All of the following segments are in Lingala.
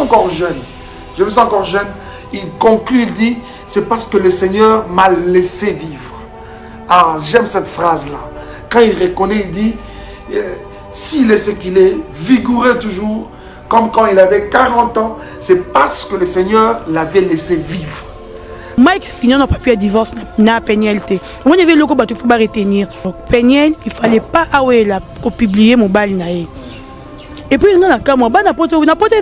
sens encore jeune. Je me sens encore jeune. Il conclut, il dit, c'est parce que le Seigneur m'a laissé vivre. Ah, j'aime cette phrase-là. Quand il reconnaît, il dit, s'il est ce qu'il est, vigoureux toujours, comme quand il avait 40 ans, c'est parce que le Seigneur l'avait laissé vivre. Mike a signé un papier de divorce na pénalité. On avait le coup il faut pas retenir. Donc Peniel, il fallait pas publier mon bal naé. Et puis on a quand moi na pote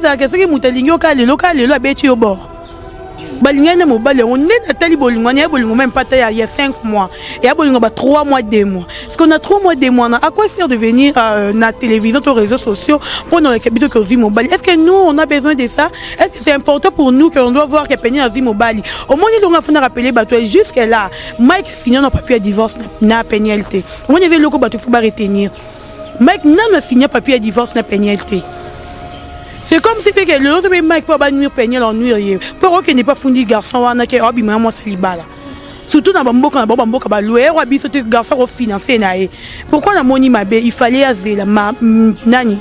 ça que ce qui mutalingi local le abeti au bord. Balingana mon bal on est na tali bolingo na bolingo même pas il y a 5 mois. Et à bolingo 3 mois 2 mois. Parce qu'on a 3 mois 2 mois à quoi sert de venir na télévision sur les réseaux sociaux pour nous récapituler que vie mon bal. Est-ce que nous on a besoin de ça? Est-ce que c'est important pour nous qu'on doit voir que Peniel a vie mon bal? Au moins nous on a rappeler bateau jusqu'à là Mike a signé un papier de divorce na pénalité. On avait le coup bateau faut pas retenir. Mike n'a signé un papier de divorce na pénalité. C'est comme si le Mike peut pas nuire Peniel en nuire. Pour qu'il n'est pas fondé garçon on a que hobby moi célibat là. Surtout dans Bamboka ba louer ou biso te garçon au financer naé. Pourquoi la moni mabé il fallait azela nani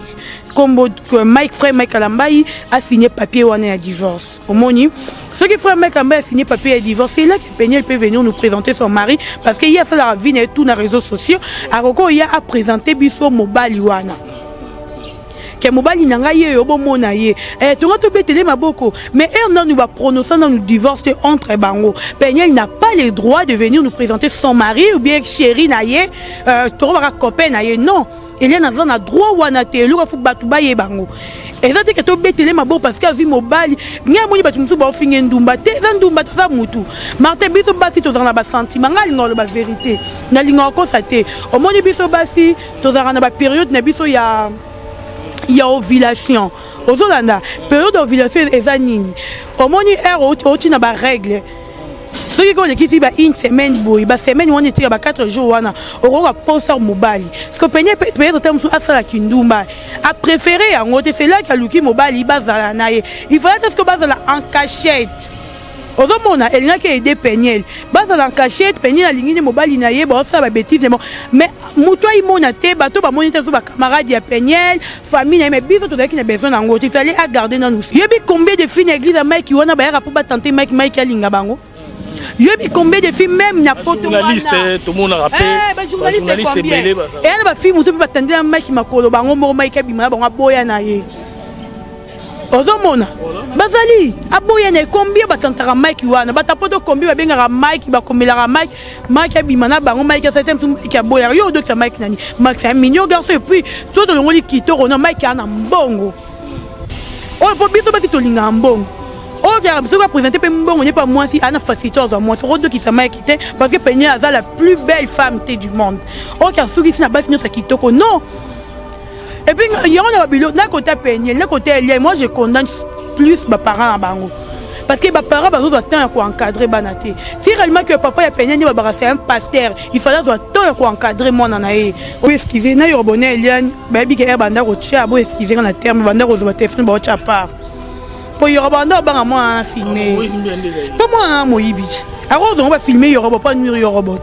comme Mike frère Mike Alambai a signé papier ou un divorce. Au moni ce qui frère Mike Alambai a signé papier de divorce c'est là que Peniel peut venir nous présenter son mari parce qu'il y a ça la vie et tout dans les réseaux sociaux à il y a à présenter biso mobile wana. Que mobali nanga ye obomona ye to ngato betele maboko mais non nous va prononcer dans le divorce entre bango. Peniel n'a pas le droit de venir nous présenter son mari ou bien chéri na ye to va copain na ye non. Il y a un droit ou un athée, il faut battre baye bango. Et ça dit que tu betele maboko parce que vu mobali nya moni batu musu ba finge ndumba te za ndumba ta mutu. Martin biso basi to zana ba sentiment ngali ngolo ba vérité. Na linga ko saté. O moni biso basi to zana ba période na biso ya il y a ovulation. Aux Hollandais, période d'ovulation est nini. Au moni air au-dessus na ba règle. Ce qui est qui ba une semaine boy, ba semaine on était ba 4 jours wana. On va poser mobile. Ce que Peniel peut terme sur asala kindumba. A préféré en côté c'est là qu'il y a Luki mobile bazala naé. Il fallait ce que bazala en cachette. Ozomona elle n'a qu'aider Peniel. Bazala en cachette, Peniel a ligné mobile naé, ba ça ba bêtise mais muto imona te bato ba moniter sur ba camarade ya Peniel, famille mais biso to qui n'a besoin en côté il fallait à garder dans nous. Yebi combien de filles église à Mike wana ba ya pour ba tenter Mike alinga bango. Yebi combien de filles même n'a pas journaliste tout le monde a rappelé. Journaliste c'est mêlé ba ça. Et elle ba fille muso ba tenter Mike makolo bango mo Mike bima bango boya na ye. Ozomona bazali aboya na combien batantara Mike wana batapoto combien babengaka Mike bakomelaka Mike abimana bango Mike ça tem qui aboya yo donc ça Mike nani Mike c'est un mignon garçon et puis tout le monde qui toro non Mike ana mbongo oh pour biso bati to linga mbongo oh ya biso va présenter pe mbongo n'est pas moi si ana facilitateur dans moi c'est rodo qui ça Mike était parce que Peniel a la plus belle femme du monde oh car souki si na basi nyota kitoko non. Et puis, il y a un d'un côté Peniel, d'un côté Elien. Moi, je condamne plus mes parents à Bango. Parce que mes parents doivent attendre pour encadrer Banaté. Si réellement que papa et Peniel c'est un pasteur, il fallait attendre pour encadrer mon anaï. Oui, excusez, n'a eu bonnet Elien, baby qui est bandar au tcha, bon, excusez, on a terme, bandar aux téléphone, bon, tcha part. Pour y bandar, ben, moi, un filmé. Pour moi, un moïbich. Alors, on va filmer, il y aura pas de mur, il y aura robot.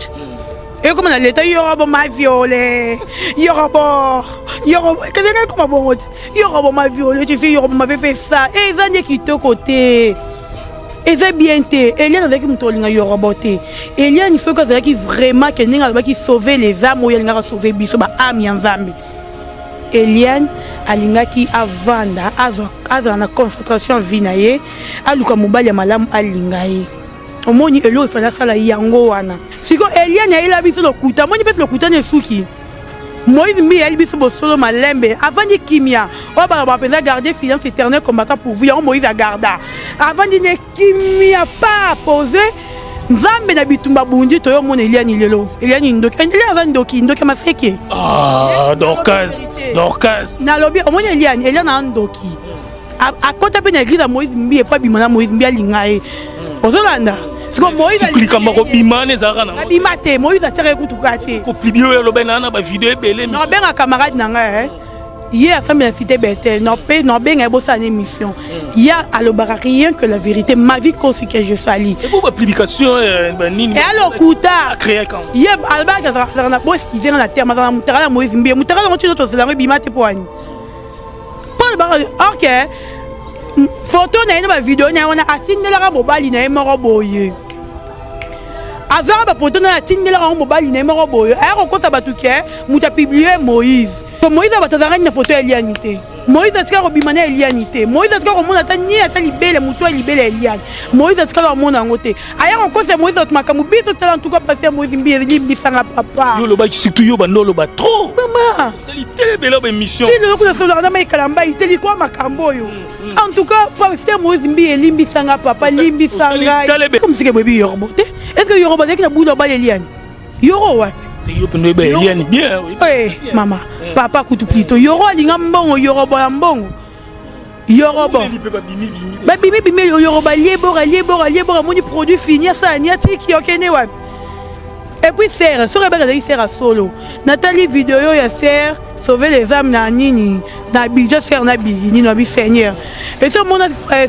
Et comme on a l'état, il y aura ma violée, il y aura bon, qu'est-ce que bon, il y aura ma violée, tu sais, il y aura m'avait fait ça, et ils ont qui te côté, et c'est bien té, et il y a des qui me tournent, il y aura beauté, et il y a une fois que c'est qui vraiment qui sauver les âmes ou il y a sauver biso ba âme yanzambi, Eliane alinga qui avanda aza na concentration vinaye, aluka mobali ya malamu alingaye. Au moins il fallait ça la yango wana. Si ko Eliane il a biso lokuta, moi ni peut lokuta ne suki. Moïse mi elle biso bosolo malembe avant di kimia. O ba penza garder silence éternel comme ça pour vous Moïse a garda. Avant di ne kimia pas poser Nzambe na bitumba bundi to yo mon Eliane lelo. Eliane ndoki. Eliane ndoki maseke. Ah, Dorcas. Na lobi au moins Eliane ndoki. A côté pe na église Moïse mi et pas bimana Moïse mi alingae. Ozolanda. Moïse a cliqué sur Bimane Zara. Bimate, Moïse a tiré coup tout gâté. Coplibio et le benana, ba vidéo belé. Non, ben un camarade nanga, hier, ça m'a cité bête. Non, ben un boss en émission. Il y a à l'obara rien que la vérité. Ma vie conçue que je salis. Et pour la publication, et alors, Kouta. Créé quand? Hier, Alba, ça a boss qui vient dans la terre, mais dans la moutara, Moïse Mbé. Moutara, on tue notre c'est la Bimate pour un. Paul Barra, ok. photo na ye ba vidéo na wana atindelaka mobali na ye moko boye azwaka bafoto na atindelaka mobali na ye moko boye aya kokosa bato ke moto apiblie Moïse Moïse bato azalaki na foto ya Eliane te Moïse atika kobima na Eliane te Moïse atika komona ata ni ata libele moto libele Eliane Moïse atika komona yango te aya kokosa Moïse makambo biso tala ntuka paster Moïse mbisanga papa yo lobaki surtout yo bandolo ba trop mama sali tele ba émission ti lelo kuna solo na mai kalamba iteli kwa makambo yo en tout cas paster Moïse mbisanga papa limbisanga comme si que bébé yorbo te est-ce que yorbo deki na bulo ba Eliane yoro wa yo pendo ba Eliane bien oui mama papa kutu plutôt yoro alinga mbongo yorobo ya mbongo yorobo babimi yoroba liebora moni produit fini ça ni atiki okene wapi et puis serre sur rebelle d'ailleurs serre solo Nathalie vidéo ya serre sauver les âmes na nini na budget serre na bikini na bi seigneur et sur mon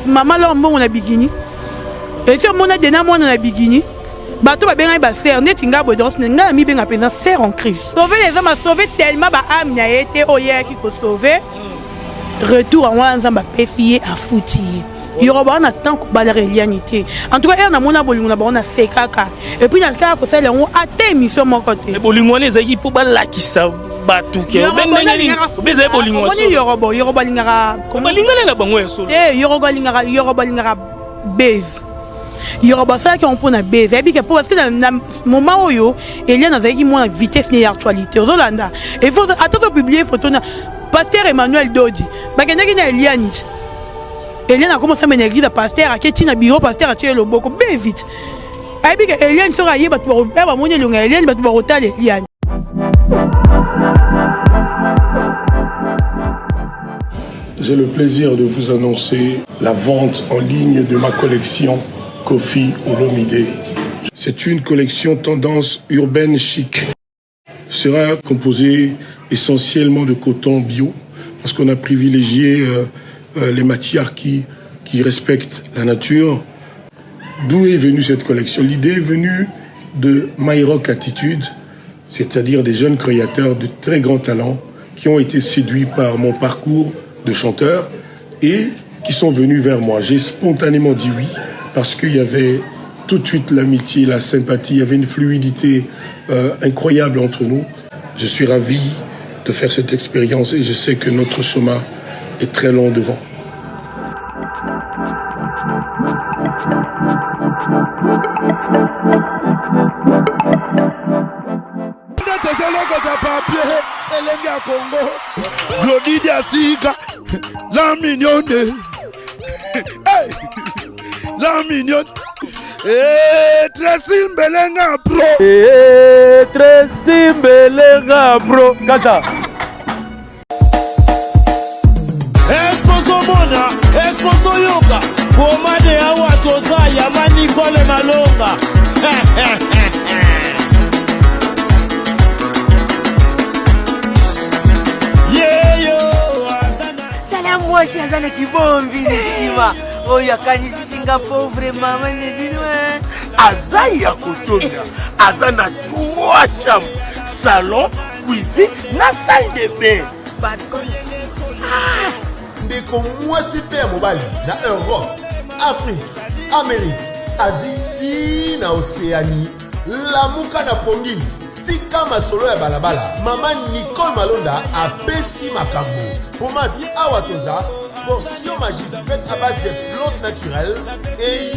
maman là mbongo na bikini et sur mon dena mona na bikini bato babenga ba serre neti nga bodance nga mi benga penza serre en Christ sauver les âmes a sauver tellement ba âme na été oyaki ko sauver retour en wanzamba pesier a fouti yoroba na tant ko bala réalité en tout cas na mona bolingo na ba na sekaka et puis na ka ko sala on ate émission mon côté bolingo ne zaki po balakisa batu ke benengeli obeza bolingo so yoroba lingara comment lingala na bango ya solo yoroba lingara base yoroba ça qui on pona base et puis que parce que dans moment oyo Eliane azaki moi vitesse ni actualité ozolanda il faut attendre publier photo na pasteur Emmanuel Dodi bakendaki na Eliane a commencé à m'énerver de pasteur à qui na bureau pasteur a tiré le boko bien vite et puis que Eliane sera yé batu ba moni longa Eliane batu ba rotale Eliane. J'ai le plaisir de vous annoncer la vente en ligne de ma collection Kofi Olomide. C'est une collection tendance urbaine chic. Sera composée essentiellement de coton bio parce qu'on a privilégié les matières qui respectent la nature. D'où est venue cette collection? L'idée est venue de My Rock Attitude, c'est-à-dire des jeunes créateurs de très grands talents qui ont été séduits par mon parcours de chanteur et qui sont venus vers moi. J'ai spontanément dit oui parce qu'il y avait tout de suite l'amitié, la sympathie, il y avait une fluidité incroyable entre nous. Je suis ravi de faire cette expérience et je sais que notre chemin est très long devant. Glody Diasiga, la mignonne, la mignonne, Tracy Mbelenga bro, Tracy Mbelenga bro, kata. Esposo mona, esposo yoka, pomade awa toza yamani kole malonga. Mwasi azana kibombi nishima oya kanisi Singapore vraiment mane binwe Azai ya kotonda azana 3 chambres, salon, cuisine na salle de bain. bad condition. Ndeko mwasi pe ya mobali na Europe, Afrique, Amérique, Asie ti na Océanie. Lamuka na pongi tika masolo ya balabala. Mama Nicole Malonda apesi makambo. Pomade awatoza, portion magique faite à base de plantes naturelles. Et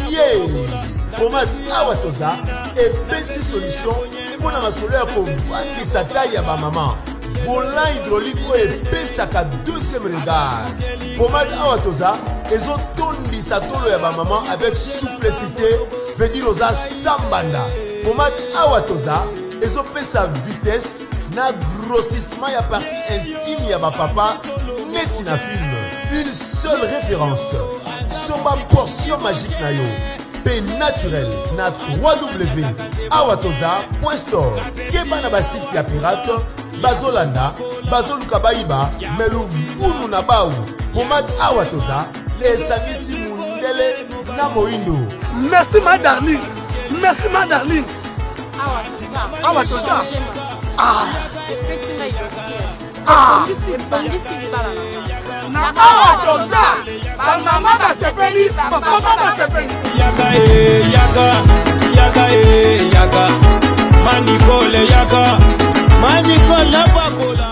pomade awatoza epesi solution pour na masolo ya kovandisa taille ya ba maman. Volant hydraulique epesaka deuxième regard. Pomade awatoza ezotondisa tolo ya ba maman avec souplicité, veut dire oza sambanda. Pomade awatoza ezopesa vitesse na grossissement ya partie intime ya ba papa neti na film. Une seule référence. Soba portion magique na yo. P naturel na www.awatoza.store. Keba na ba site ya pirate bazolanda bazoluka baiba melu vunu na bawu. Pomade awatoza esangisi mundele na moindo. Merci ma darling. Merci ma darling. Awatoza. na awa toza bamama basepeli bapapa basepeli yaga manicole yaga manicole la bakola.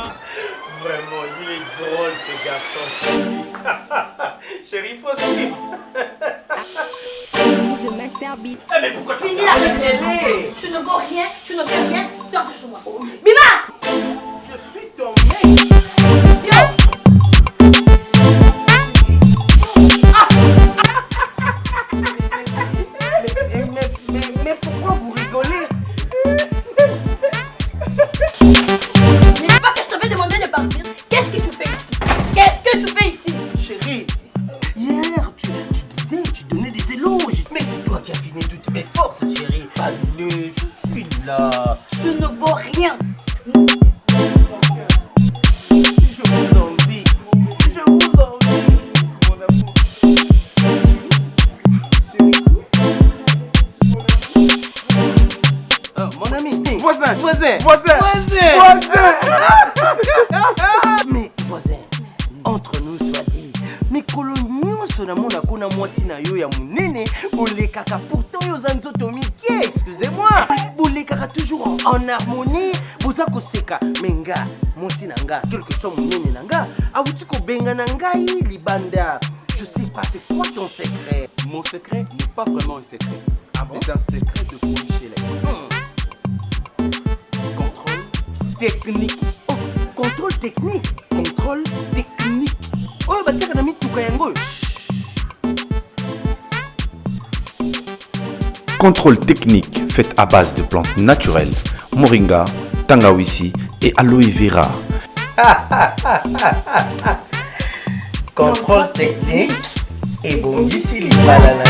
Vraiment, il est drôle ce garçon. Chérie, faut suivre. Mais pourquoi tu finis la réunion? Tu ne vaux rien, tu ne fais rien, sors de chez moi. Bima! Je suis ton mec. Yo! Mais pourquoi vous rigolez? Mais pas que je t'avais demandé de partir. Qu'est-ce que tu fais ici? Qu'est-ce que tu fais ici? Chérie, hier tu disais, tu donnais des éloges. Mais c'est toi qui as fini toutes mes forces, chérie. Allez, je suis là. Tu ne vaux rien. Je vous envie. Je vous envie. Mon amour. Chérie. Oh, mon ami. Voisin. Mais voisin, entre nous soit dit, mais coloniaux na mona kona mwasi na yo ya munene, bolekaka pourtant yo za nzoto mike, excusez-moi. Bolekaka toujours en harmonie, boza koseka menga, mwasi na nga, quelque soit munene na nga, awuti ko benga na ngai libanda. Je sais pas, c'est quoi ton secret? Mon secret n'est pas vraiment un secret. C'est un secret de Polichelek. Contrôle technique. Oh, contrôle technique. Contrôle technique. Oh, bah tiens, on a mis tout kayango. Contrôle technique fait à base de plantes naturelles, moringa, tangawisi et aloe vera. Contrôle technique et bon ici les bananes.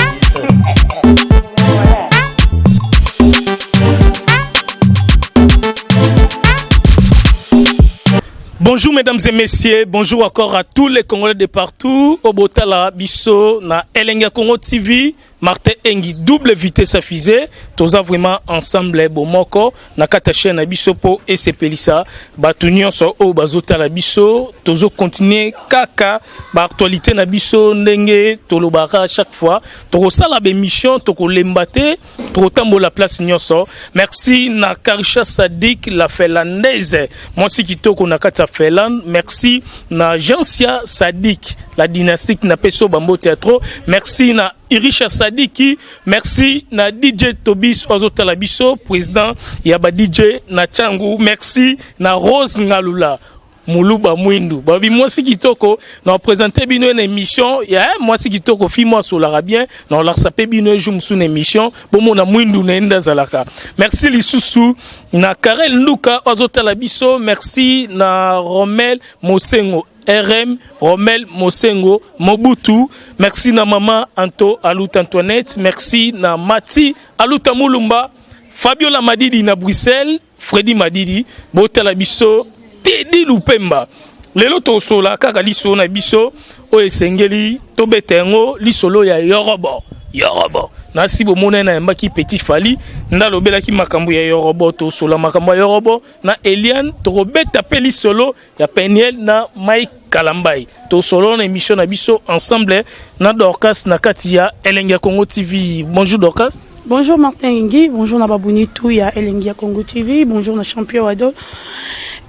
Bonjour mesdames et messieurs, bonjour encore à tous les Congolais de partout. Obotala Bisso na Elenga Congo TV, Martin Engi double vitesse à fusée. Toza vraiment ensemble bomoko na kata chaîne Bisso po et c'est Pelissa. Batunyo so o bazotala Bisso, tozo continuer kaka ba actualité na Bisso ndenge tolobaka chaque fois. Toko sala be mission toko lembate, toko tambo la place nyoso. Merci na Karisha Sadik la Finlandaise. Moi si kitoko na kata Finlande. Merci na Jansia Sadik, la dynastique na Peso Bambo Teatro. Merci na Irisha Sadiki. Merci na DJ Tobis Ozotala Bisso, président Yaba DJ na Changu. Merci na Rose Ngalula. Muluba Mwindu. Babi moi si kitoko na présenter bino une émission. Ya moi si kitoko fi moi sur l'arabien. Na la sapé bino jour sur une émission. Bon mon na Mwindu na enda zalaka. Merci Lisusu na Karel Luka Ozotala Bisso. Merci na Romel Mosengo. RM Romel Mosengo Mobutu. Merci na maman Anto Aluta Antoinette. Merci na Mati Aluta Mulumba. Fabiola Madidi na Bruxelles. Freddy Madidi. Botala Bisso. Tedi Lupemba. Lelo to sola kaka liso na biso o esengeli to betengo lisolo ya Yorobo. Yorobo. Nasi bo mona na mbaki Petit Fali ndalo belaki makambo ya Yorobo to sola makambo ya Yorobo na Eliane to robeta peli solo ya Peniel na Mike Kalambai. To solo na émission na biso ensemble na Dorcas na Katia Elenga Congo TV. Bonjour Dorcas. Bonjour Martin Engi, bonjour Nababuni Touya Elengia Congo TV, bonjour na champion Adol.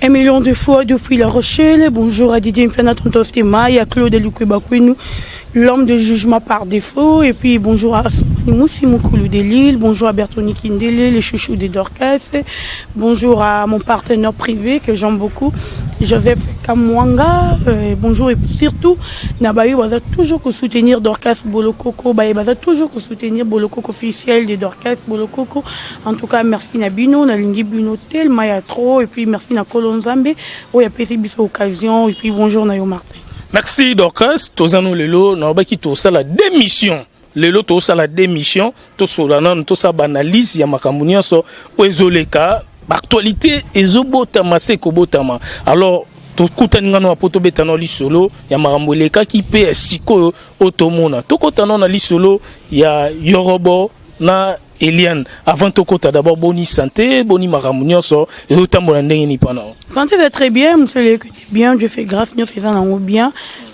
1 million de fois depuis La Rochelle, bonjour à Didier Mplana Tontostema, et à Claude Lukwebakouinou, l'homme de jugement par défaut, et puis bonjour à Asmani Moussi Moukoulou de Lille, bonjour à Bertoni Kindele, les chouchous de Dorcas, bonjour à mon partenaire privé que j'aime beaucoup, Joseph Kamwanga, bonjour et surtout, Nabayo va toujours soutenir Dorcas Bolokoko, va toujours soutenir Bolokoko officiel de Dorcas Bolokoko. En tout cas, merci Nabino, Nalingi Bino Tel, Mayatro, et puis merci na Kolonzambe, où il y a PC bis occasion, et puis bonjour Nayo Martin. Merci Dorcas, tozano lelo, na obaki tosa la démission. Lelo tosa la démission, tosolana tosa banalise ya makambo nyonso ezoleka. Actualité ezobotama sekobotama. Alors tokutani na poto betano lisolo ya makambo leka ki pe siko otomona. Tokotana na lisolo ya Yorobo na Eliane. Avant tokota d'abord boni santé, boni makambo nyonso ezotambola ndenge ni pana. Santé c'est très bien, monsieur le bien, Dieu fait grâce, nous faisons bien.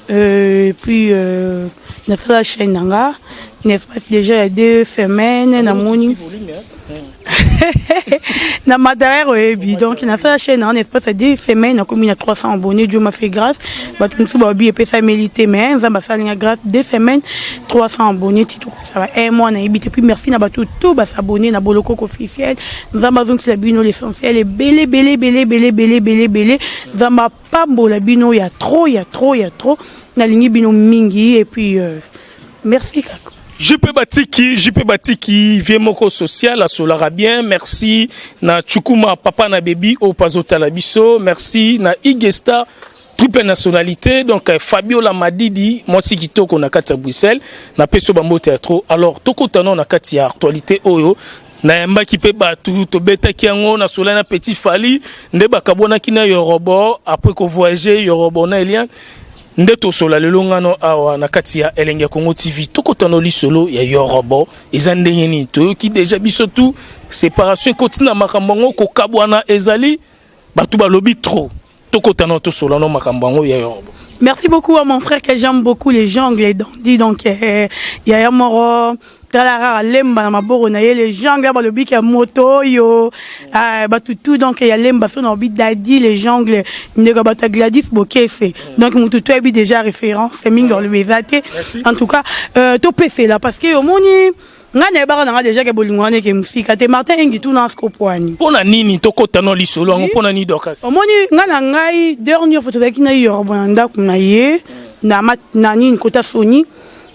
Puis, dans la chaîne, n'est-ce pas, déjà il y a 2 semaines, dans mon dans ma derrière, donc dans la chaîne, n'est-ce pas, c'est 2 semaines, comme il y a 300 abonnés, Dieu m'a fait grâce. Bah, tout le monde a fait ça mérité, mais ça a grâce 2 semaines, 300 abonnés, ça va 1 mois, et puis merci à tout s'abonner à Boloko officiel. Nous avons l'essentiel, et belé, Zamba Pambo, la bino, il y a trop. Na lingi bino mingi, et puis merci Kako. JP Batiki, vie moko social, à Solara bien, merci na Chukuma Papa na Baby au Pazota Labiso, merci na Igesta, triple nationalité, donc Fabio Lamadidi, moi si kitoko na kati à Bruxelles, na Peso Bambo Théâtre, alors toko tano na kati ya actualité oyo, na yamba ki pe batu, to beta ki yango na Solana Petit Fali, nde bakabona ki na Yorobo, après ko voyager Yorobo na Elian, ndeto sola lelo ngano awa na kati ya Elenge Congo TV tokotano li solo ya Yorobo ezandenge ni to ki déjà biso tout séparation continue na makambango ko kabwana ezali batu balobi trop tokotano to solo no makambango ya Yorobo. Merci beaucoup à mon frère que j'aime beaucoup les jongles et dandis, donc Yaya Moro Talara Lemba na maboro na les jongles ba lobi ke moto yo ba tout donc ya Lemba son obi dadi les jongles ndeka bata Gladys Bokese, donc mutu to bi déjà référence c'est mingo le bezate en tout cas to PC là parce que au moni ngana ba na déjà ke bolingwane ke musika te Martin Engi tout dans scopoani pona nini tokotano li solo ngo pona ni dokas au moni ngana ngai dernière photo avec na Yorobo ndako na ye na nani kota Sony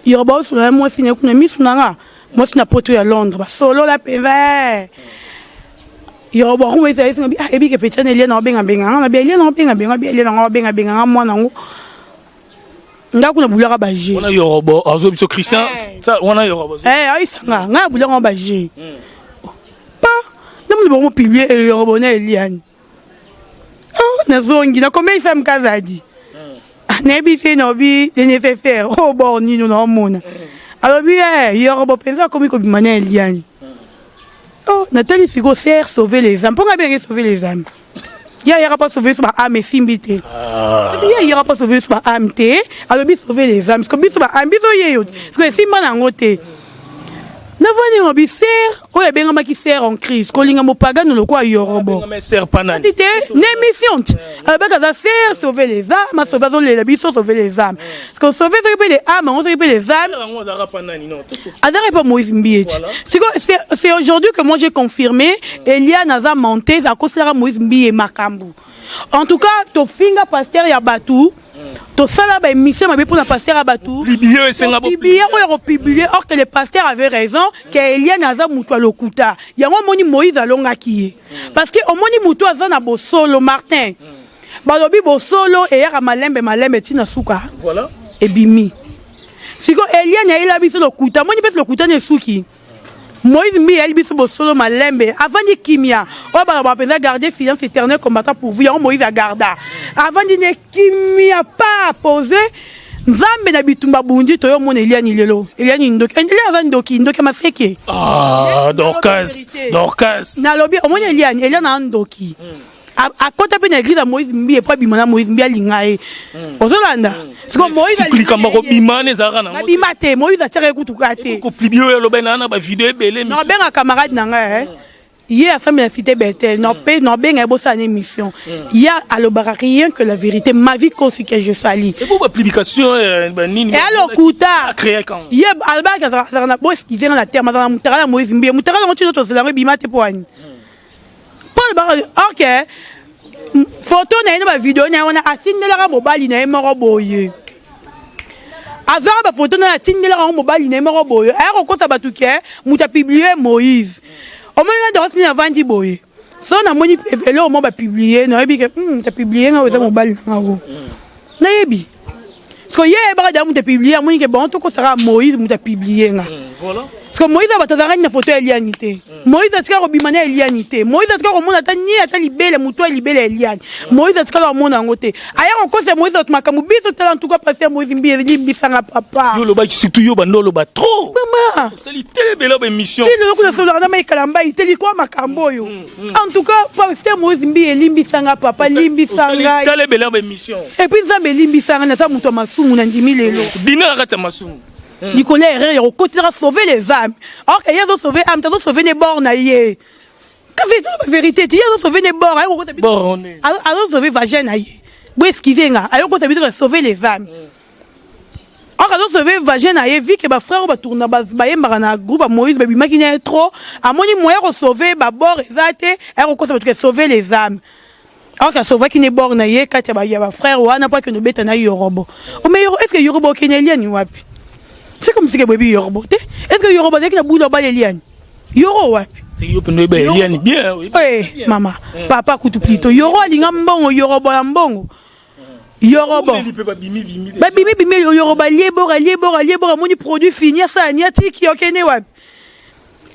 Yorobo sur la moi sine kuna misunanga moi c'est na poto ya Londres ba solo la peve Yorobo ko wesa esa bi ebi ke petane ele na benga na bi ele na benga moi nango ndako na bulaka ba je on a Yorobo azo biso Christian ça on a Yorobo ai sanga nga bulaka ba je pa namu bo publier Yorobo na Eliane na zongi na combien ça me kazadi nebi c'est nobi le nécessaire au bord ni nous na mona alors bien Yorobo pensa comme ko bimana Eliane Nathalie Sigo sert sauver les âmes. Pourquoi bien sauver les âmes? Il n'y a pas sauvé sur ma âme et simbité. Il n'y a pas sauvé sur ma âme. Alors bien sauver les âmes. Parce que bien sur ma âme, bien sauver. Parce que si mal en côté. N'avons pas sert. Oh ya bien qui sert en crise. Colinga mo pagan no quoi Yorobo. Mais sert pas nan. C'était une émission. Alors bien ça sert sauver les âmes, sauver les biso sauver les âmes. Parce qu'on sauver les âmes, on sauver les âmes. Azare pas Moïse Mbieti. C'est aujourd'hui que moi j'ai confirmé Elia Naza monté à cause de Moïse Mbié Makambu. En tout cas, to finga pasteur ya Batou. To sala ba émission ma pour la pasteur à Batou. Publié or que le pasteur avait raison que Elia Naza mutua lokuta. Ya moni Moïse alonga kié. Parce que au moni mutua azana bo solo Martin. Balobi bo solo et ya malembe tina suka. Voilà. Et bimi. Siko Elia na ila biso lokuta. Moni bet lokuta ne suki. Moïse mi elle biso bo solo malembe avant di kimia. O ba penza garder finance éternelle combattant pour vous. Moïse a garda. Avant di ne kimia pas poser Nzambe na bitumba bundi to yo mon Elia ni lelo. Elia ni ndoki. Elia za ndoki maseke. Dorcas. Na lobi o mon Elia na ndoki. A côté de l'église de Moïse Mbi et pas Bimana Moïse Mbi Lingae. Ozolanda. C'est comme Moïse. Si clique en Bimane Zarana. Bimate Moïse a tiré coup tout gâté. Ko plibio lo benana ba vidéo belé. Non ben un camarade nanga. Hier ça me cité Bethel. Non ben un bossa en émission. Il y a à le rien que la vérité ma vie conçue que je salis. Et pour publication nini. Et alors Kouta. Créé quand. Hier Alba Kazarana boss qui vient la terre Mazana Mutara Moïse Mbi. Mutara on tient notre c'est Bimate poigne. Ok. Photo na ino ba vidéo na on a atindela mobile na moko boye. Azara ba photo na atindela mobile na moko boye. Ero ko sa batuke muta publier Moïse. O mo na dosi na vandi boye. So na moni velo mo ba publier na yebi ke ta publier na oza mobile na go. Na yebi. Parce que hier ba da muta publier moni ke bon to ko sera Moïse muta publier nga. Voilà. que Moïse a batazanga une photo Eliane té. Moïse a tika robimana Eliane té. Moïse a tika romona ta ni ata libele muto libele Eliane. Moïse a tika romona ngote. Aya on cause Moïse a makamu biso tala en tout cas pasteur Moïse mbi bisanga papa. Yo loba surtout yo bando loba trop. Maman. C'est littéralement belle émission. Si le ko so na mai kalamba iteli kwa makambo yo. En tout cas pasteur Moïse mbi elimbi sanga papa limbi sanga. Telle belle émission. Et puis ça me limbi sanga na sa muto masumu na ndimi lelo. Bina la kata masumu. Nicolas Herrera, il continue à sauver les âmes. Alors qu'il y a sauvé âmes, il a sauvé les bornes. Qu'est-ce que c'est la vérité? Il a sauvé les bornes. Alors, sauver vagin. Vous excusez, alors qu'on a sauvé les âmes. Alors, on a sauvé vagin. Vu que mes frères ont tourné dans groupe Moïse, mais qui n'est trop. À mon moyen de sauver les bords, alors qu'on a sauvé les âmes. Alors qu'on a sauvé qui n'est borne. Quand il y a mes frères, on n'a pas que nous bêtons à Yorobo. Mais est-ce que Yorobo est un lien? C'est comme si que bébé Yorobo. Est-ce que Yorobo est un bout de balle Eliane? Yoro wapi? C'est Yorobo Eliane bien oui. Oui, maman. Papa coutu plutôt. Yoro alinga mbongo Yorobo mbongo. Yorobo. Bimi Yorobo liebora moni produit fini ça ni atiki okene wapi.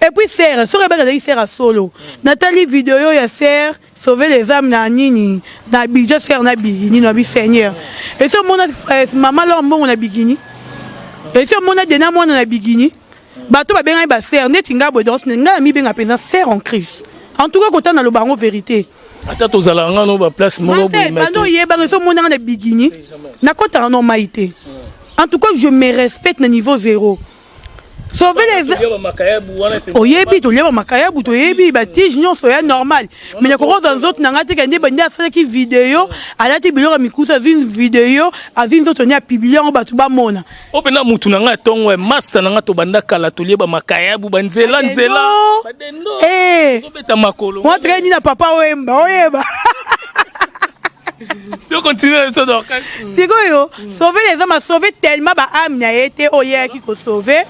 Et puis serre, sur rebelle sert à solo. Nathalie vidéo ya sert sauver les âmes na nini na budget faire na bikini na bi Seigneur. Et ce mon maman lombo na bikini. Et si on a des noms dans la bikini, bateau va bien être serre, net inga bodons, n'a mis bien à peine serre en crise. En tout cas, quand on a le baron vérité. Attends, aux alangans, on va place mon bah non, il y a pas mon dans la bikini. N'a quoi t'as un nom maïté. En tout cas, je me respecte au niveau zéro. Sauver les oyebi to leba makayabu to yebi batije nyonso ya normal mais le koro dans autres nanga te kende bandi asala ki vidéo alati biloko mikusa zine vidéo azine zoto nya publier en batu ba mona opena mutu nanga tongo master nanga to banda kala to leba makayabu banzela nzela badendo to beta makolo moi traîner na papa oyemba tu continues ça donc c'est quoi yo sauver les hommes a sauvé tellement ba âme na été oye qui ko sauver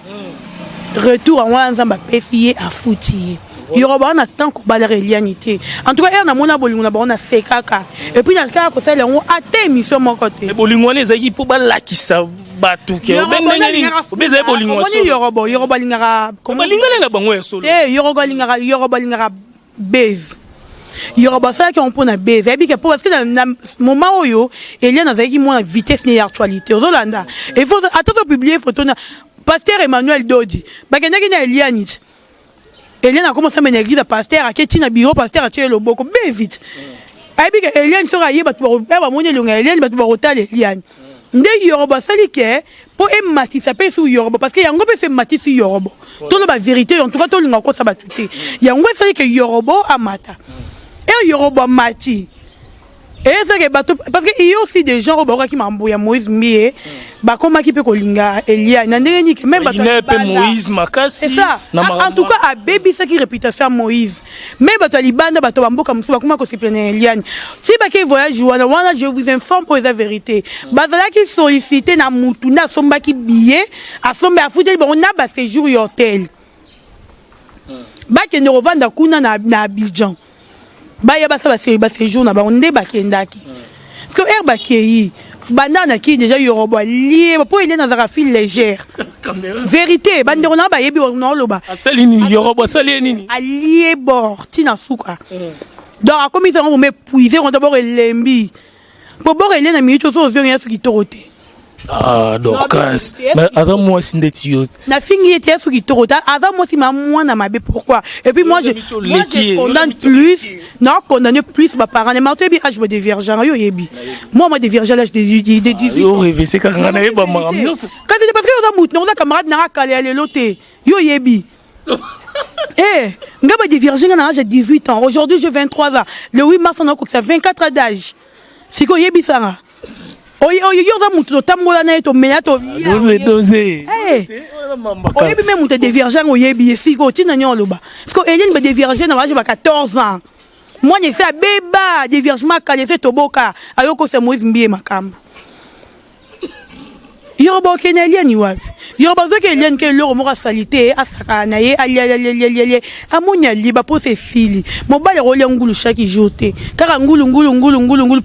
retour en Wanzamba pesier à fouti. Il y aura un temps qu'on va la réalité. En tout cas, il y a un bolingo na on a fait caca. Et puis dans le cas que ça on a té mission mon côté. Mais bolingo les aïe pour la qui ça batu ke. Ben ben bolingo so. Yoruba lingara. Comment lingala na bango ya solo. Yoruba lingara base. Yoruba ça qui on peut na base. Et puis que parce que dans moment où il y a na zaiki moi vitesse ni actualité. Aux Hollanda. Il faut attendre publier photo na Pasteur Emmanuel Dodi, bakendaki na Eliane. Eliane a commencé à mener l'église pasteur à Ketina bureau pasteur a tué le boko bien vite. Abi que Eliane sera yé batu ba moni longa Eliane batu ba rotal Eliane. Nde Yoruba sali ke pour emati ça peut sur Yoruba parce que yango peut se mati sur Yoruba. Tout le ba vérité en tout cas tout le ngako ça ba tuté. Yango sali ke Yoruba amata. Et Yoruba mati. Et c'est que parce qu'il y a aussi des gens qui m'embrouillent Moïse Mie, bah comment qui peut colinga Elia, même Moïse Makasi. C'est ça. En tout cas, à baby ça qui réputation Moïse. Même Talibanda bato bambo comme ça comment qu'on se plaît Eliane. Si bah qui voyage wana je vous informe pour la vérité. Bazala qui sollicité na mutu na somba qui billet, à somba à foutre on a ba séjour hôtel. Bah qui ne revendre kuna na Abidjan. Baya basa ba séjour na ba onde ba kendaki parce que herba ki banana ki déjà Yoruba lié pour il est dans la file légère vérité bandero na ba yebi on loba asalini Yoruba salini allié bord tina suka donc a comme ils ont me puiser on d'abord lembi pour bord il est na minute so vient ya suki toroté ah donc mais avant moi c'est des tuyaux na fingi était suki torota avant moi si maman na mabe pourquoi et puis moi je condamne plus non condamner plus mes parents les marteaux bi âge de vierge yo yebi moi de vierge l'âge de 18 yo rêver c'est quand on avait ba maman quand c'est parce que on a mout on a camarade na calé aller loté yo yebi ngaba de vierge na âge de 18 ans aujourd'hui j'ai 23 ans le 8 mars on a quoi ça 24 ans d'âge si ko yebi ça yoza mutu tambola na eto mena to dosé oyebi même mutu de vierge oyebi esiko tina nyo loba parce que Eliane ba de vierge na âge ba 14 ans moi ne sais beba de vierge ma kale se toboka ayoko se Moïse mbie makambo Yoruba ke na Eliane wapi? Yoruba zo ke Eliane ke loro moko salite asaka na ye ali amonya liba po se sili. Mobale role ngulu chaque jour te. Kaka ngulu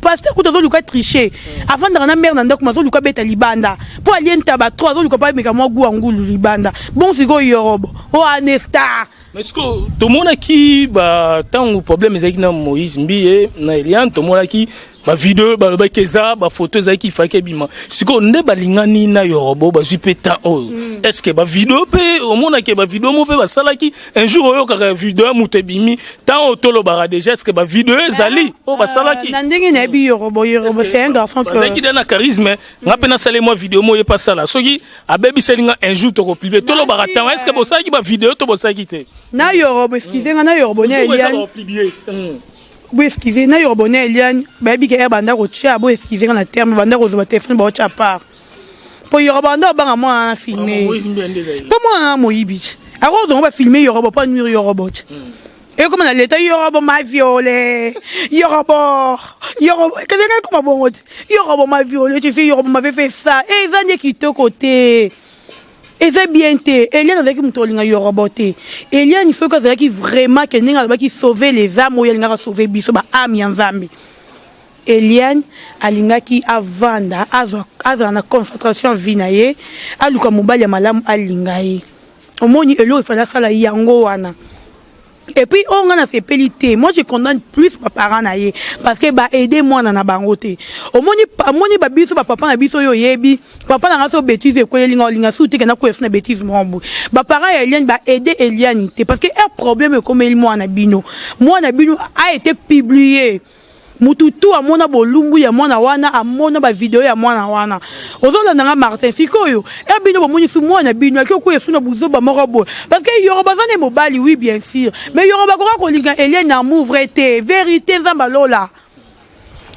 parce que kuto zo luka tricher. Avant na mère na ndako mazo luka beta libanda. Po alien taba 3 zo luka pa meka mo gu ngulu libanda. Bon siko Yoruba. O Anesta. Mais est-ce que tout le monde qui ba tant problème ezaki na Moïse Mbiye na Eliane tout le monde qui ba vidéo ba keza ba photo ezaki fake bima siko nde balingani na Yoruba ba zupeta o est-ce que ba vidéo pe au monde que ba vidéo mo pe ba salaki un jour oyo ka vidéo mutebimi tant otolo bara déjà est-ce que ba vidéo ezali o ba salaki na ndenge na bi Yoruba c'est un garçon que qui donne charisme ngape na sale moi vidéo mo ye pas ça là soki abebi selinga un jour to publier tolo bara tant est-ce que bo salaki ba vidéo to bo salaki te na Yoruba excusez-moi na Yoruba na Eliane oui excusez na Yoruba na Eliane baby ke banda ko tia bo excusez na terme banda ko zo téléphone ba tia part po Yoruba banda banga moi filmer po moi moyibi alors on va filmer Yoruba pas nuire Yoruba et comme on a l'état Yoruba m'a violé Yoruba qu'est-ce que comme bon Yoruba m'a violé tu sais Yoruba m'avait fait ça et ils ont qui te côté. Et c'est bien té. Eliane avec mutolinga Yoruba té. Eliane il faut que ça qui vraiment que ninga ba qui sauver les âmes ou yanga sauver biso ba âme ya Nzambe. Eliane alinga ki avanda azwa na concentration vinaye aluka mobali ya malamu alingaye. Omoni elo il fallait sala yango wana. Et puis on a sepelité. Moi je condamne plus mes parents naie parce que ba aider moi na bangote. Omoni ba biso ba papa na biso yo yebi. Papa na so bêtise ko linga souti que na ko na bêtise mombu. Ba parents Eliane ba aider Eliane parce que un problème comme il moi na bino a été publié. Mututu amona bolumbu ya mwana wana amona ba video ya mwana wana ozola nga Martin sikoyo bino bomoni su mwana bino akio ko yesu na buzoba morobo parce que Yoruba zane mobali oui bien sûr mais Yoruba ko linga Eliane na mouvrete vérité nzamba lola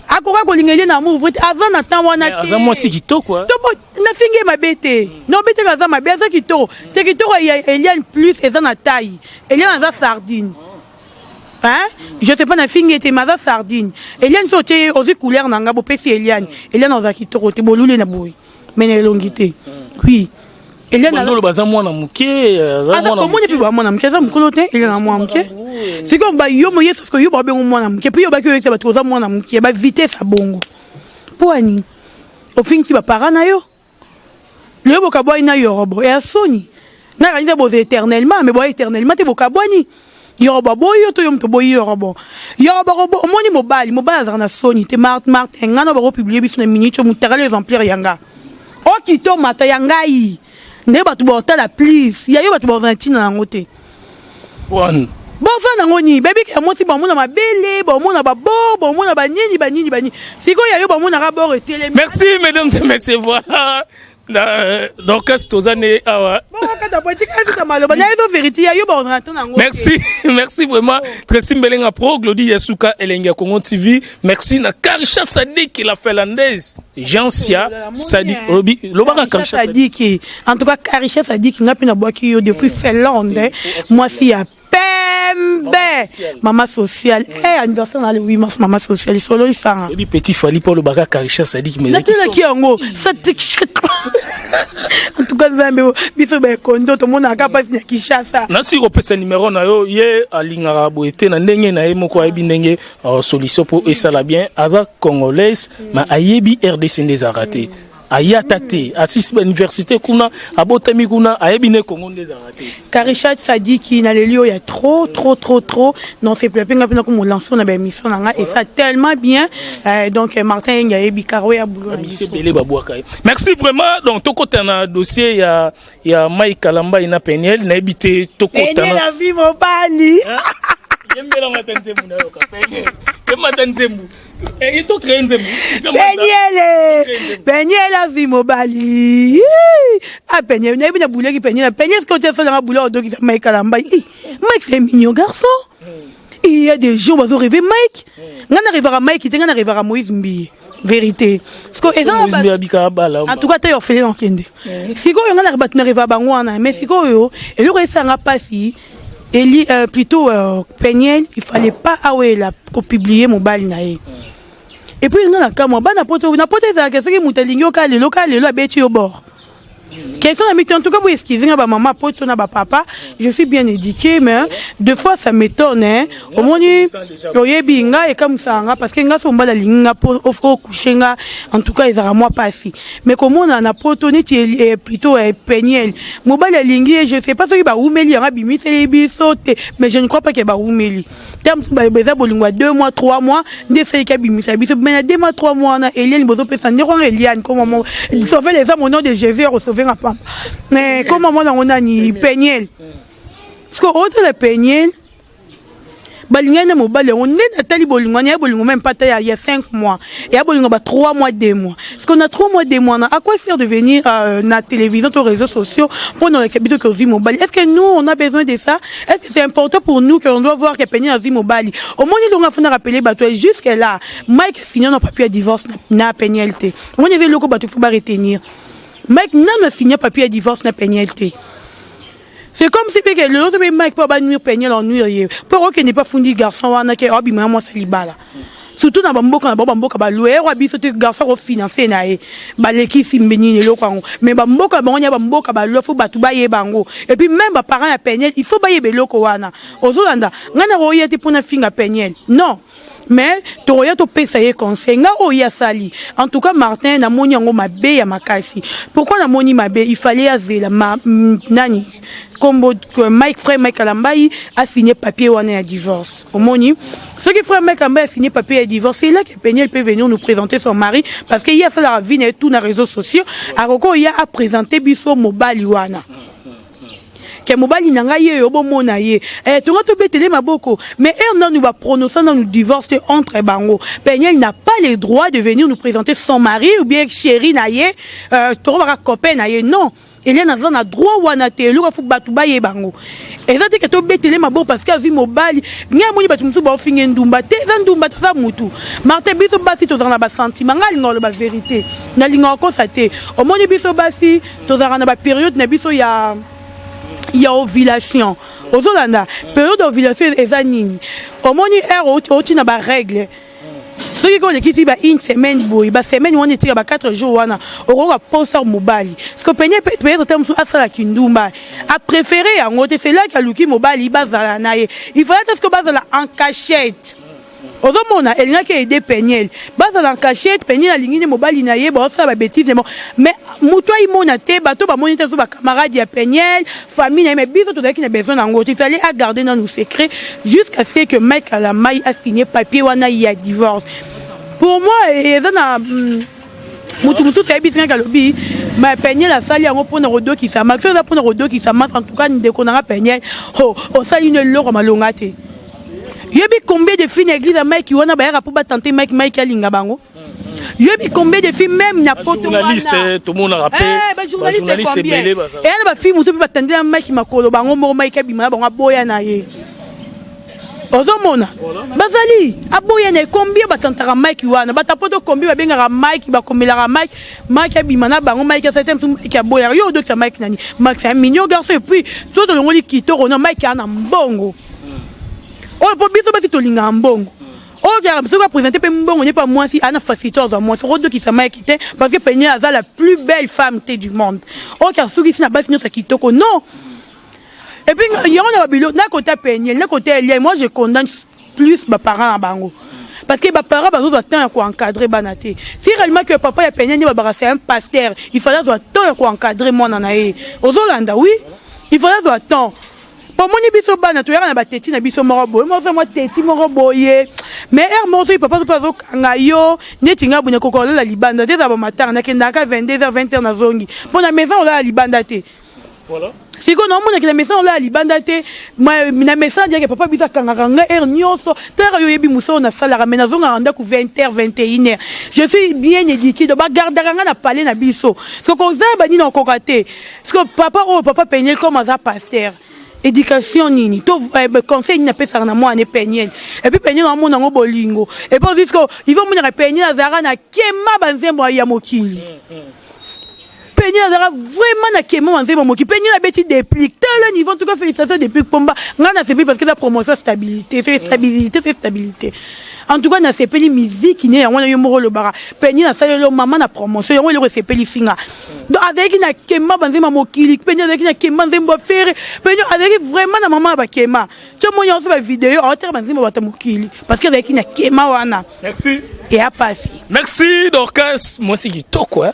akora ko linga Eliane na mouvrete azana tan wana te azamo si kitoko to na finge mabete no bete kaza mabeza kitoko te kitoko ya Eliane plus ezana taille Eliane za sardine. Hein? Je sais pas na fingi était maza sardine. Eliane sauté aux couleurs nanga bo pesi Eliane. Eliane ozaki torote bolule na boy. Mais longité. Oui. Eliane na lo baza mwana muke za mwana muke. Mwana muke za mukolote Eliane na mwana muke. C'est comme ba yo moye parce que yo ba bengo mwana muke. Puis yo ba ke yo ba toza mwana muke ba vitesse a bongo. Poani. Au fin ti ba parana yo. Le boka boy na Yoruba. Et a soni. Na rinde bo éternellement mais boy éternellement te boka boani. Yoruba boyo to yom to boyo Yoruba omoni mobali azana soni te Martin ngana ba publier biso na minute mutaka les exemplaires yanga o kito mata yanga yi nde batu bota la please ya yo batu bozantina ngote one boza ngoni baby ke mosi ba mona mabele ba mona ba bo ba mona ba nini siko ya yo ba mona ka bore télé. Merci mesdames et messieurs voilà. Donc merci vraiment Tracy Mbelenga Pro Glody Yasuka Elenga Congo TV merci na Karisha Sadik la finlandaise Jean-Sia Sadik Lobaka Karisha Sadik en tout cas Karisha Sadik ngapi na boaki yo depuis Finlande moi si ya Maman sociale anniversaire dans le 8 mars maman sociale solo isanga et petit fali pour le baka Karisha Sadik mais qui yango en tout cas Nzambe biso ba kondo to mona ka pasi na Kinshasa na si repesa numéro na yo ye alingara boete na ndenge na ye moko ayebi ndenge solution pour esala bien aza congolaise mais ayebi RDC des raté ayatate assiste l'université kuna abotami kuna ayebine Congo des raté Karisha Sadiki na lelio ya trop non c'est plus pinga pina comme lancer na ba émission nga et ça tellement bien donc Martin ngayebi karwe ya boulot merci vraiment donc tokota na dossier ya Mike Kalamba ina Peniel na ebité tokota na la vie mobali yembela matanze muna yo ka Peniel matanze muna et to créer nzembu Peniel la vie mobali Peniel na ebina boulot ki Peniel ce que tu fais dans la boulot donc il Mike Kalamba Mike c'est mignon garçon il y a des gens qui ont rêvé Mike ngana rêvera Mike ngana rêvera Moïse Mbiye vérité parce que en tout cas tu orphelin en kende siko yo ngana rêva na rêva bangwana mais siko yo et le reste nga pasi plutôt Peniel il fallait pas la publier mobile nae et puis nga na kamwa bana poto na poto za ke soki mutalingi okalelo abeti au bord. Question en tout cas, vous excusez ma maman, ma papa, je suis bien éduquée, mais deux fois ça m'étonne. Au moins, binga et comme ça, parce que nga somba la ligne pour offrir coucher en tout cas ils aura moi pas si. Mais comment on a potonné plutôt peigné. Moba la ligne, je sais pas ce qui va oumeli, bimi c'est les sauter, mais je ne crois pas qu'il va oumeli. Terme ba beza bolingwa 2 mois 3 mois, ndese ka bimi ça biso mais 2 mois 3 mois na Eliane bozo pesa ndiro Eliane comme maman sauver les âmes au nom de Jésus sauver ma femme. Mais comment on a ni peigné. Parce que autre le peigné balingana mobile on est natali bolingwa ya bolingo même pas il y a 5 mois et ya bolingo ba 3 mois 2 mois parce qu'on a 3 mois 2 mois à quoi sert de venir na télévision aux réseaux sociaux pour nos habitudes que vie mobile est-ce que nous on a besoin de ça est-ce que c'est important pour nous qu'on doit voir que peigné vie mobile au moins ils ont fait rappeler bateau jusque là Mike signé non papier divorce na pénalité on est le ko bateau faut pas retenir Mike n'a signé papier divorce na pénalité. C'est comme si le autre Mike pas nuire peigner l'ennui pour qu'il n'est pas fondi garçon wana ke obi moi célibala. Surtout na bamboka ba louer wa biso te garçon ko financer na e ba leki simbeni le ko mais bamboka bangonya bamboka ba lo fo batu ba ye bango et puis même ba parents ya peigner il faut ba ye beloko wana ozolanda ngana royete pour na finga peigner non. Mais toya to pesa ye conseil nga oya sali en tout cas Martin na moni yango mabe ya makasi pourquoi na moni mabe il fallait azela nani combo que frère Mike Alambai a signé papier wana ya divorce au moni ce qui frère Mike Alambai a signé papier ya divorce c'est là que Peniel peut venir nous présenter son mari parce qu'il y a ça la vie et tout na réseaux sociaux aroko il y a présenter biso mobali wana que mobali nanga ye obomona ye to ngato betele maboko mais non nous va prononcer dans nous divorce entre bango Peniel n'a pas le droit de venir nous présenter son mari ou bien chéri na ye to ba copain na ye non il y a un droit wana te lu faut batu ba ye bango et ça dit que to betele maboko parce que vu mobali nya moni batu musu ba finge ndumba te za ndumba ta mutu Martin biso basi to za ba sentiment ngal ngolo ba vérité na linga ko sa te au moni biso basi to za na ba période na biso ya il y a ovulation ozolanda période d'ovulation ezanini omoni oti na ba règle ce qui est qui ba une semaine boy ba semaine on était ba 4 jours wana oroka poser mobali ce que peigner peut-être terme sur asala kindumba a préféré yango te c'est là que luki mobali bazala nae il fallait est-ce que bazala en cachette ozomona elinga ke aider Peniel bazala en cachette Peniel alingine mobali na ye ba ça ba bêtise mais muto imona te bato ba moniter sur ba camarade ya Peniel famille mais biso to daki na besoin nango il fallait à garder dans nos secrets jusqu'à ce que Mike Alambai a signé papier wana ya divorce pour moi ezana mutu c'est bien que lobby mais Peniel la sali yango pona rodo qui ça max ça pona rodo qui ça en tout cas ndeko na Peniel oh ça une loro malongate. Yebi combien de filles église à Mike wana ba pour ba tenter Mike alinga bango. Yebi combien de filles même na poto wana. Journaliste tout le monde a rappelé. Journaliste c'est belé. Et ana ba filles muso ba tenter Mike makolo bango mo Mike abima bango boya na ye. Ozomona. Bazali aboya na combien ba tentera Mike wana ba tapoto combien ba benga Mike ba komela Mike abima na bango Mike ça tem Mike aboya yo donc ça Mike nani. Mike c'est un mignon garçon et puis tout le monde qui to no Mike ana mbongo. Oh, pour biso basi to linga mbongo. Oh, je vais présenter mbongo n'est pas moi si ana facilitateur dans moi. C'est Rodo qui s'est quitté parce que Peniel a la plus belle femme du monde. Oh, car ceux qui sont basi non ça kitoko non. Et puis il y a un bilo na côté Peniel, na côté Elia, moi je condamne plus mes parents à bango. Parce que mes parents doivent attendre pour encadrer banaté. Si réellement que papa et Peniel ne va c'est un pasteur, il fallait attendre pour encadrer mon anaé. Aux Hollanda oui, il fallait attendre. Pour moi, biso bana to yana ba teti na biso morobo mo moi teti moroboye mais mo so papa pas ngayo neti ngabu ne kokolo la libanda te za ba matin na kenda ka 22h 20h na zongi pour la maison la libanda te voilà si ko no mo na la maison la libanda te na maison dia que papa biso kanganga nyoso tera yo yebi muso na sala ra mena zonga anda ku 20h 21h je suis bien éduqué de ba gardaranga na parler na biso ce ko za ba ni na kokate ce que papa Peniel comme ça pasteur éducation nini to conseil n'a pas ça na moi ne Peniel et puis Peniel na mon bolingo et puis jusqu'à ils vont venir Peniel azara na kema banzembo ya mokili Peniel azara vraiment na kema banzembo mokili Peniel a bêti déplique tel niveau en tout cas félicitations depuis Pomba ngana c'est parce que la promotion stabilité c'est stabilité En tout cas, na sepeli musique ne yango na yo moko lobara. Peni na sala lo maman na promotion yango le sepeli singa. Donc avec na kema banzema mokili, peni avec na kema nzembo faire, peni avec vraiment na maman ba kema. Tu mo yo ba vidéo en terme banzema ba mokili parce que avec na kema wana. Merci. Et à passer. Merci Dorcas, moi c'est kitoko hein.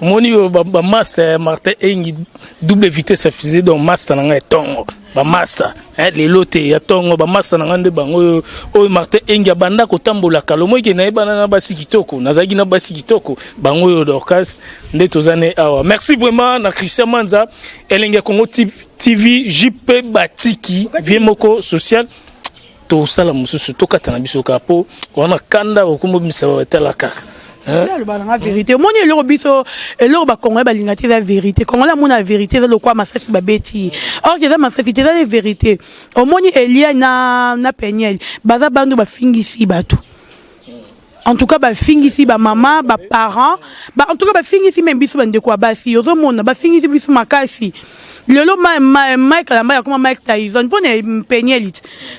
Moni ba master Martin Engi double vitesse fusée donc master na tongo. Ba master hein les lots ya tongo ba master na ngande bango o Martin Engi banda ko tambola kalomo ke na bana na basi kitoko nazaki na basi kitoko bango yo Dorcas nde tozane awa. Merci vraiment na Christian Manza Elenga Congo TV JP Batiki Viemoko social to sala mususu to katana biso kapo wana kanda okumo bisaba talaka. La vérité. Mon est le biso et le ba Congo ba lingati la vérité. Congo la mon la vérité le quoi massage ba beti. Or que ça massage c'était la vérité. Au moni Elia na Peniel. Baza bandu ba fingisi batu. En tout cas ba fingisi ba maman ba parents. Ba en tout cas ba fingisi même biso bande quoi basi. Ozo mona ba fingisi biso makasi. Lelo Mike Kalamba comme Mike Tyson pour ne Peniel.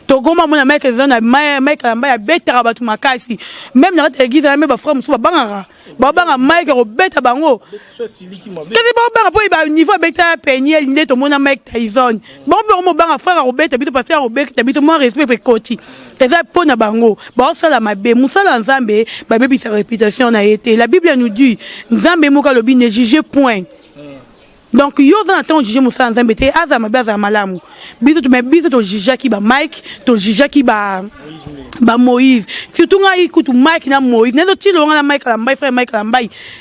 To goma mona Mike Tyson Mike Kalamba ya betara batu makasi. Même na église même ba frère musu ba bangara. Ba banga Mike ro beta bango. Qu'est-ce ba banga po ba niveau beta Peniel nde to mona Mike Tyson. Bon mo banga frère ro beta bito pasteur ro beta bito mo respect fe koti. Eza pona bango. Ba sala mabe musala nzambe ba bebi sa réputation na été. La Bible nous dit nzambe mo ka lobi ne juge point. Donc yo dans attend juger Moussa Nzambe te azama baza malamu biso to juger ki ba Mike to juger ki ba Moïse surtout ngai kutu Mike na Moïse nezo tilo nga na Mike Kalamba frère Mike Kalamba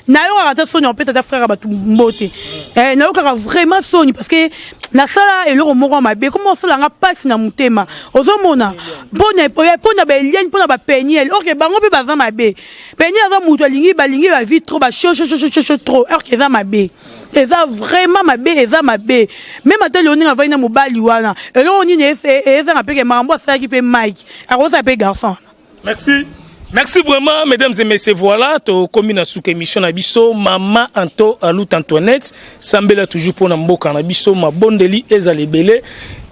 na yo ata soni on peut ta frère ba mbote na yo ka vraiment soni parce que na sala eloko moko mabe comment ça nga passe na mutema ozomona pona ba lien pona ba Peniel OK bango pe baza mabe Peniel za mutu alingi ba vie trop ba chaud trop alors que ça mabe eza vraiment mabe eza mabe même ata leoni nga vaina mobali wana elo oni ne eza nga peke mambo ça qui pe Mike akosa pe garçon. Merci vraiment mesdames et messieurs, voilà to commune à sous émission na biso Mama Anto Alut Antoinette sambela toujours pour na mboka na biso mabondeli ezali belé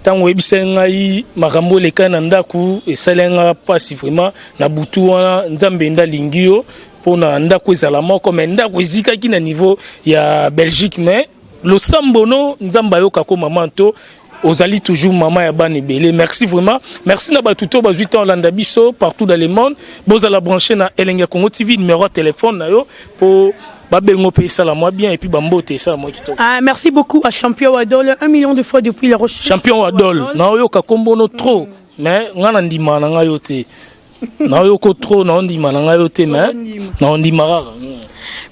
tango ebisengai makambo leka na ndaku esalenga pasi vraiment na butu wana nzambe nda lingio pour na ndako ezala moko mais ndako ezikaki na niveau ya Belgique mais le sambono nzamba yoka ko Mama Anto ozali toujours maman ya bani belé. Merci vraiment. Merci na batuto bazuita Hollande biso partout dans le monde. Bozala brancher na Elenga Congo TV numéro de téléphone na yo pour babengo pe sala moi bien et puis bambote ça moi kitoko. Ah merci beaucoup à Champion Wadol 1 million de fois depuis la recherche. Champion Wadol na yo ka kombono trop mais ngana ndima na ngayo te. Na yo ko trop na ndima na ngayo te mais na ndima rara.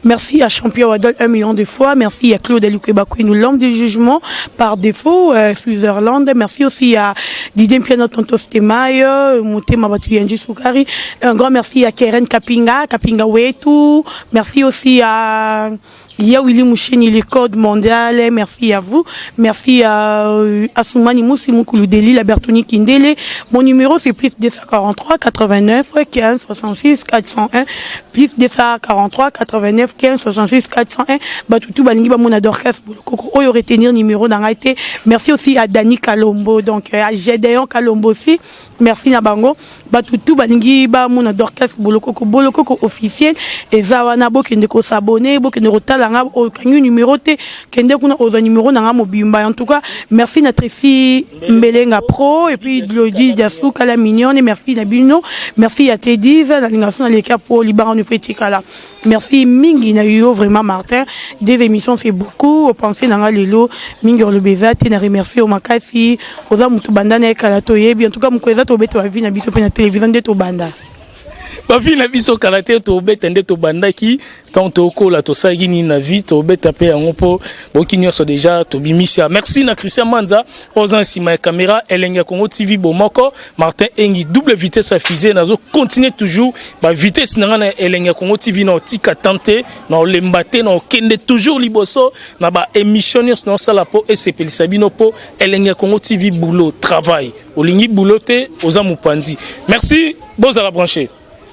Merci à Champion Wadol 1 million de fois. Merci à Claude Elukebakwinu, l'homme du jugement par défaut, Switzerland. Merci aussi à Didier Piano Tonto Stemaye, Moutema Batu Yanji Soukari. Un grand merci à Keren Kapinga Wetu. Merci aussi à Willy Moucheni, les codes mondiales. Merci à vous. Merci à Soumani Moussimoukoulou Deli, la Bertoni Kindele. Mon numéro c'est plus 243 89 15 66 401. Plus 243 89 15 66 401. Batoutou Balingi Bamona Dorcas Bolokoko. Oyo retenir numéro dans été. Merci aussi à Dani Kalombo, donc à Gédéon Kalombo aussi. Merci Nabango. Batoutou Balingi Bamona Dorcas Bolokoko officiel. Et Zawana Bokende ko s'abonner, Bokende rotala nga o numéro te kende kuna o numéro nga mobimba. En tout cas, merci Natrici Mbelenga Pro et puis Glody Diasouka la mignonne et merci Nabino. Merci à Teddy na lingation na leka pour Libaran nous fait tikala. Merci mingi na yo vraiment Martin. Des émissions c'est beaucoup. Au penser na lelo mingi le bezate na remercier au makasi oza mutu banda na kala toyebi. En tout cas mukweza to beto avi na biso pe na télévision de to banda. Ba vi na biso kala te to beta nde to banda ki tant to kola to sagini na vie to beta pe yango po bokinyo so déjà to bimisia. Merci na Christian Manza ozan sima caméra Elenga Congo TV bomoko Martin Engi double vitesse à fusée nazo continuer toujours ba vitesse na na Elenga Congo TV na tika tenter na lembate na kende toujours liboso na ba émission na sala po SPL Sabino po Elenga Congo TV boulot travail olingi boulot te ozan mupandi. Merci bozala brancher.